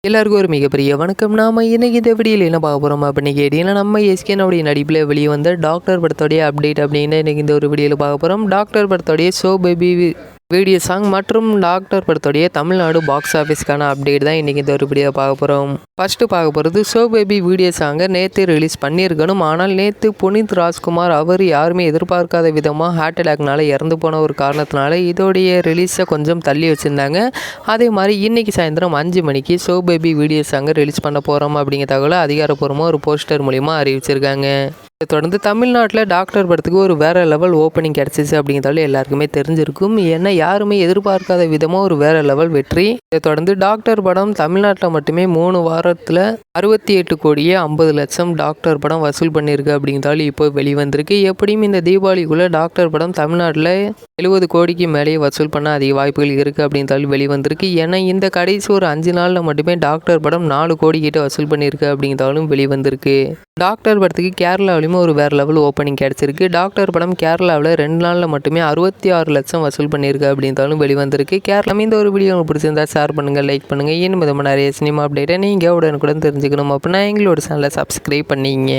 எல்லாருக்கும் ஒரு மிகப்பெரிய வணக்கம். நாம இன்னைக்கு இந்த வீடியோவில் என்ன பார்க்க போகிறோம் அப்படின்னு கேட்டீங்கன்னா, நம்ம எஸ்கேனுடைய நடிப்பில் வெளியே வந்த டாக்டர் படத்தோடைய அப்டேட் அப்படின்னு இன்னைக்கு இந்த ஒரு வீடியோவில் பார்க்க போகிறோம். டாக்டர் படத்தோடைய ஷோ பேபி வீடியோ சாங் மற்றும் டாக்டர் படத்தோடைய தமிழ்நாடு பாக்ஸ் ஆஃபீஸ்க்கான அப்டேட் தான் இன்றைக்கி இந்த ஒரு வீடியோ பார்க்க போகிறோம். ஃபஸ்ட்டு பார்க்க போகிறது ஷோ பேபி வீடியோ சாங்கை நேற்று ரிலீஸ் பண்ணியிருக்கணும். ஆனால் நேற்று புனித் ராஜ்குமார் அவர் யாருமே எதிர்பார்க்காத விதமாக ஹார்ட் அட்டாக்னால இறந்து போன ஒரு காரணத்தினால இதோடைய ரிலீஸை கொஞ்சம் தள்ளி வச்சுருந்தாங்க. அதே மாதிரி இன்றைக்கி சாயந்தரம் 5 மணிக்கு ஷோ பேபி வீடியோ சாங்கை ரிலீஸ் பண்ண போகிறோம் அப்படிங்கிற தகவலை அதிகாரப்பூர்வமாக ஒரு போஸ்டர் மூலிமா அறிவிச்சிருக்காங்க. இதை தொடர்ந்து தமிழ்நாட்டில் டாக்டர் படத்துக்கு ஒரு வேறு லெவல் ஓப்பனிங் கிடச்சிச்சு அப்படிங்கிறதால எல்லாருக்குமே தெரிஞ்சிருக்கும். ஏன்னா யாருமே எதிர்பார்க்காத விதமாக ஒரு வேறு லெவல் வெற்றி. இதை தொடர்ந்து டாக்டர் படம் தமிழ்நாட்டில் மட்டுமே 3 வாரத்தில் 68 கோடியே 50 லட்சம் டாக்டர் படம் வசூல் பண்ணியிருக்கு அப்படிங்கிறதால இப்போ வெளிவந்திருக்கு. எப்படியும் இந்த தீபாவளிக்குள்ளே டாக்டர் படம் தமிழ்நாட்டில் 70 கோடிக்கு மேலேயே வசூல் பண்ண அதிக வாய்ப்புகள் இருக்குது அப்படிங்கிறதால வெளிவந்திருக்கு. ஏன்னா இந்த கடைசி ஒரு 5 நாளில் மட்டுமே டாக்டர் படம் 4 கோடி கிட்ட வசூல் பண்ணியிருக்கு அப்படிங்கிறதாலும் வெளிவந்திருக்கு. டாக்டர் படத்துக்கு கேரளாவிலும் ஒரு வேறு லெவல் ஓப்பனிங் கிடச்சிருக்கு. டாக்டர் படம் கேரளாவில் 2 நாளில் மட்டுமே 66 லட்சம் வசூல் பண்ணியிருக்கு அப்படின்றாலும் வெளிவந்திருக்கு. கேரளா இந்த ஒரு வீடியோ உங்களுக்கு பிடிச்சிருந்தா ஷேர் பண்ணுங்கள், லைக் பண்ணுங்கள். இன்னும் விதமாக நிறைய சினிமா அப்டேட்டை நீங்கள் உடனுக்குடன் தெரிஞ்சுக்கணும் அப்படின்னா எங்களோட சேனலை சப்ஸ்கிரைப் பண்ணிங்க.